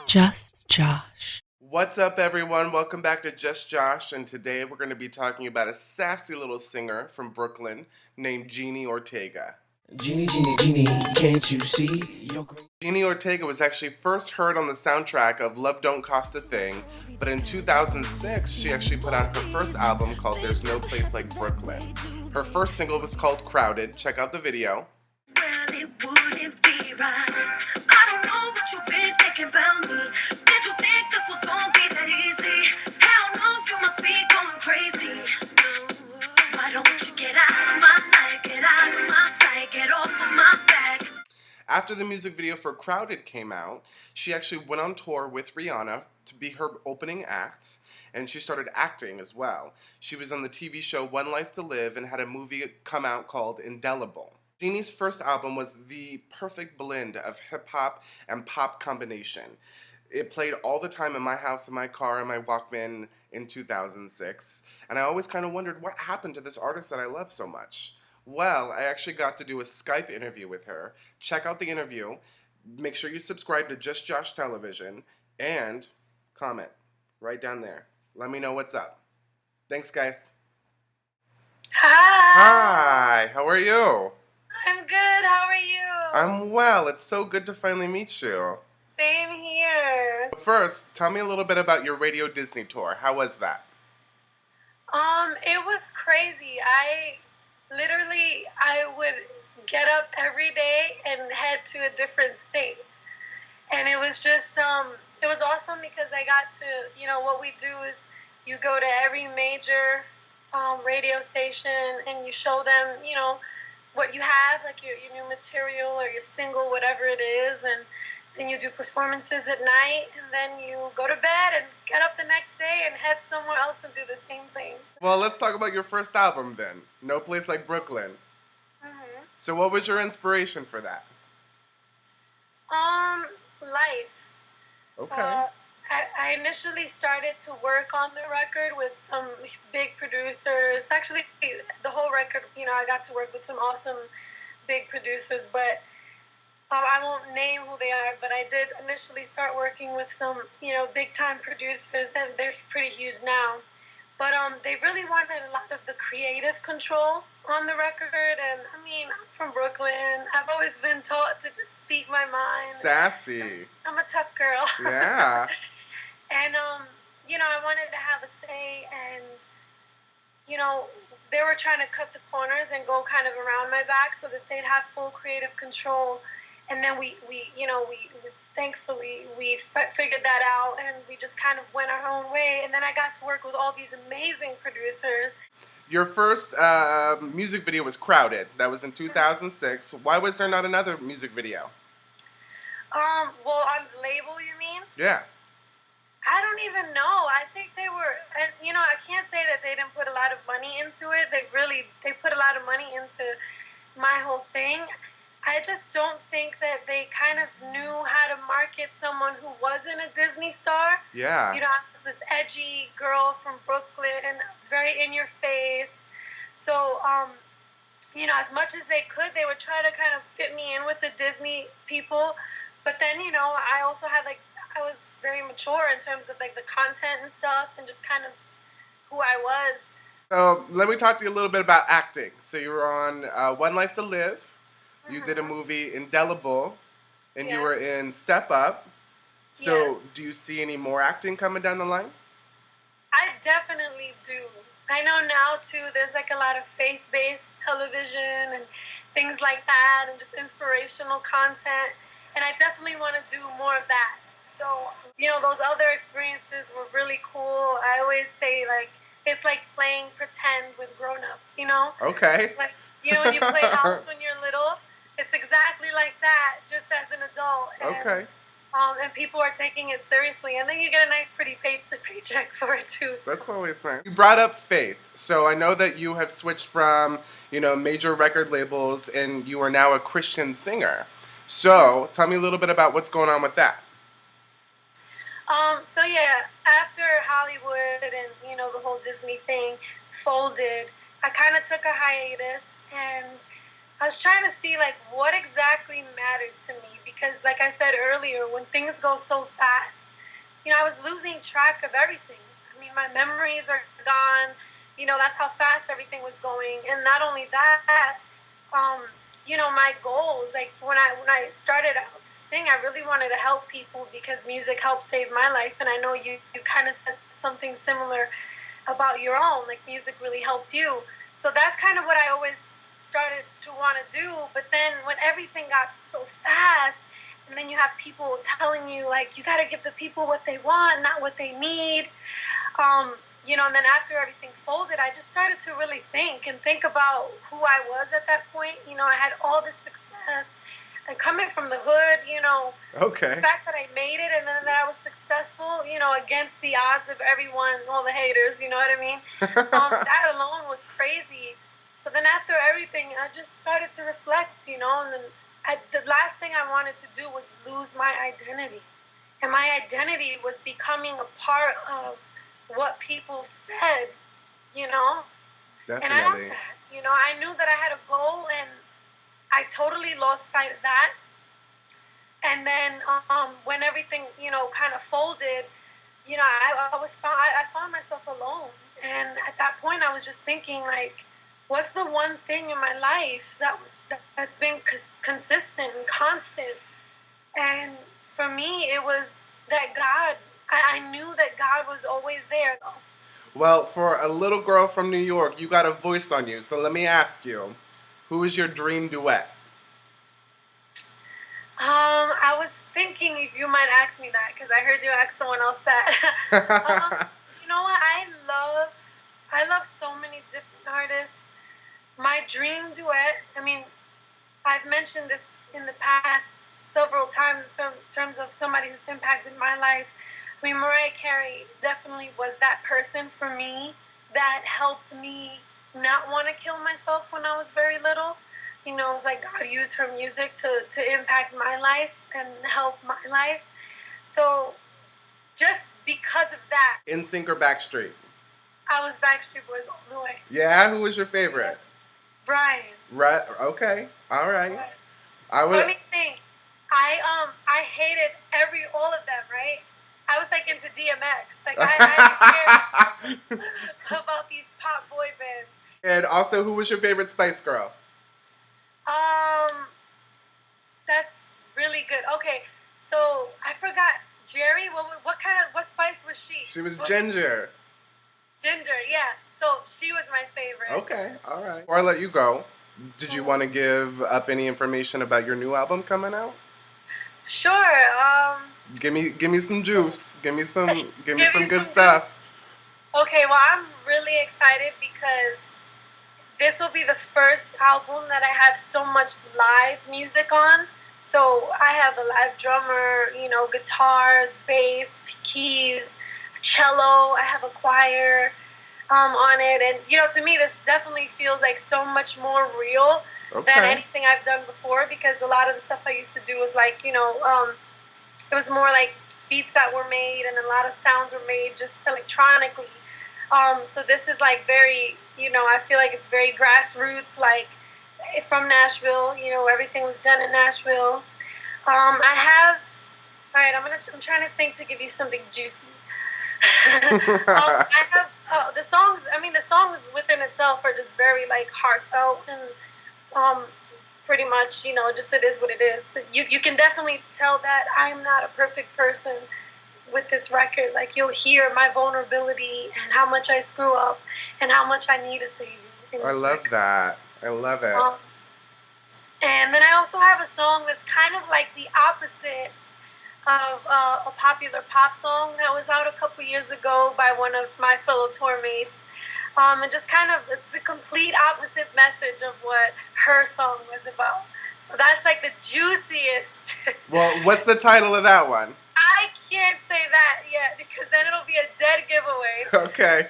Just Josh. What's up, everyone? Welcome back to Just Josh, and today we're going to be talking about a sassy little singer from Brooklyn named Jeannie Ortega. Jeannie, can't you see? Jeannie Ortega was actually first heard on the soundtrack of Love Don't Cost a Thing, but in 2006, she actually put out her first album called There's No Place Like Brooklyn. Her first single was called Crowded. Check out the video. Well, it wouldn't be right. I don't know what you've been thinking about me. Did you think this was gonna be that easy? Hell no, you must be going crazy. No, why don't you get out of my life, get out of my sight, get off of my back? After the music video for Crowded came out, she actually went on tour with Rihanna to be her opening act, and she started acting as well. She was on the TV show One Life to Live and had a movie come out called Indelible. Jeannie's first album was the perfect blend of hip-hop and pop combination. It played all the time in my house, in my car, in my Walkman in 2006, and I always kind of wondered what happened to this artist that I love so much. Well, I actually got to do a Skype interview with her. Check out the interview. Make sure you subscribe to Just Josh Television and comment right down there. Let me know what's up. Thanks, guys. Hi. Hi, how are you? I'm good. How are you? I'm well. It's so good to finally meet you. Same here. First, tell me a little bit about your Radio Disney tour. How was that? It was crazy. I would get up every day and head to a different state. And it was just, it was awesome because I got to, what we do is you go to every major radio station and you show them, what you have, like your new material or your single, whatever it is, and then you do performances at night, and then you go to bed and get up the next day and head somewhere else and do the same thing. Well, let's talk about your first album then, No Place Like Brooklyn. Mm-hmm. So what was your inspiration for that? Life. Okay. I initially started to work on the record with some big producers. Actually, the whole record, I got to work with some awesome big producers, but I won't name who they are, but I did initially start working with some, big-time producers, and they're pretty huge now. But they really wanted a lot of the creative control on the record, and I'm from Brooklyn. I've always been taught to just speak my mind. Sassy. I'm a tough girl. Yeah. And, I wanted to have a say, and, they were trying to cut the corners and go kind of around my back so that they'd have full creative control. And then we thankfully, we figured that out, and we just kind of went our own way. And then I got to work with all these amazing producers. Your first music video was Crowded. That was in 2006. Why was there not another music video? Well, on the label, you mean? Yeah. I don't even know. I think they were, and I can't say that they didn't put a lot of money into it. They put a lot of money into my whole thing. I just don't think that they kind of knew how to market someone who wasn't a Disney star. Yeah. I was this edgy girl from Brooklyn. I was very in your face. So, as much as they could, they would try to kind of fit me in with the Disney people. But then, I also had I was very mature in terms of the content and stuff, and just kind of who I was. So let me talk to you a little bit about acting. So you were on One Life to Live. You did a movie, Indelible, and you were in Step Up. So do you see any more acting coming down the line? I definitely do. I know now, too, there's a lot of faith-based television and things like that, and just inspirational content. And I definitely want to do more of that. So, those other experiences were really cool. I always say, it's like playing pretend with grown-ups, Okay. When you play house when you're little, it's exactly like that, just as an adult. And, Okay. And people are taking it seriously, and then you get a nice, pretty paycheck for it, too. So. That's always nice. You brought up faith. So I know that you have switched from, major record labels, and you are now a Christian singer. So tell me a little bit about what's going on with that. After Hollywood and, the whole Disney thing folded, I kind of took a hiatus, and I was trying to see like what exactly mattered to me because, like I said earlier, when things go so fast, I was losing track of everything. I mean, my memories are gone. That's how fast everything was going, and not only that, um, my goals. Like when I started out to sing, I really wanted to help people because music helped save my life, and I know you kind of said something similar about your own. Like music really helped you. So that's kind of what I always started to want to do. But then when everything got so fast, and then you have people telling you like you got to give the people what they want, not what they need. And then after everything folded, I just started to really think about who I was at that point. I had all this success and coming from the hood, Okay. the fact that I made it and then that I was successful, against the odds of everyone, all the haters, you know what I mean? That alone was crazy. So then after everything, I just started to reflect, and then the last thing I wanted to do was lose my identity. And my identity was becoming a part of what people said, Definitely. and I don't that. I knew that I had a goal, and I totally lost sight of that. And then when everything, kind of folded, I found myself alone. And at that point, I was just thinking, like, what's the one thing in my life that's been consistent and constant? And for me, it was that God. I knew that God was always there. Well, for a little girl from New York, you got a voice on you. So let me ask you, who is your dream duet? I was thinking if you might ask me that because I heard you ask someone else that. You know what? I love so many different artists. My dream duet. I mean, I've mentioned this in the past several times in terms of somebody who's impacted my life. I mean, Mariah Carey definitely was that person for me that helped me not want to kill myself when I was very little. It was like God used her music to impact my life and help my life. So just because of that, NSYNC or Backstreet? I was Backstreet Boys all the way. Yeah, who was your favorite? Brian. Right. Okay. All right. Brian. I would. Funny thing, I hated all of them, right? I was like into DMX. Like I didn't care about these pop boy bands. And also, who was your favorite Spice Girl? That's really good. Okay, so I forgot Jerry. What spice was she? She was Ginger. Ginger, yeah. So she was my favorite. Okay, all right. Before I let you go, did you want to give up any information about your new album coming out? Sure. Give me some juice. Give me some good some stuff. Okay, well I'm really excited because this will be the first album that I have so much live music on. So I have a live drummer, guitars, bass, keys, cello. I have a choir on it, and to me, this definitely feels like so much more real than anything I've done before. Because a lot of the stuff I used to do was like, it was more like beats that were made, and a lot of sounds were made just electronically. So this is like very, I feel like it's very grassroots, like from Nashville. Everything was done in Nashville. All right, I'm trying to think to give you something juicy. I have the songs. I mean, the songs within itself are just very like heartfelt and pretty much, just it is what it is. You can definitely tell that I am not a perfect person with this record. Like you'll hear my vulnerability and how much I screw up and how much I need a savior. I love that. I love it. And then I also have a song that's kind of like the opposite of a popular pop song that was out a couple years ago by one of my fellow tour mates. And just kind of, it's a complete opposite message of what her song was about. So that's like the juiciest. Well, what's the title of that one? I can't say that yet because then it'll be a dead giveaway. Okay.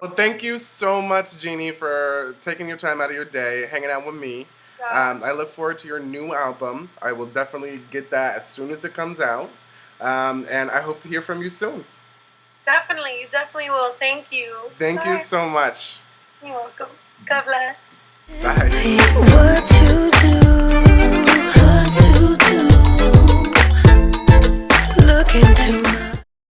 Well, thank you so much, Jeannie, for taking your time out of your day, hanging out with me. I look forward to your new album. I will definitely get that as soon as it comes out. And I hope to hear from you soon. Definitely. You definitely will. Thank you. Thank you so much. You're welcome. God bless. Bye. What to do? Look into my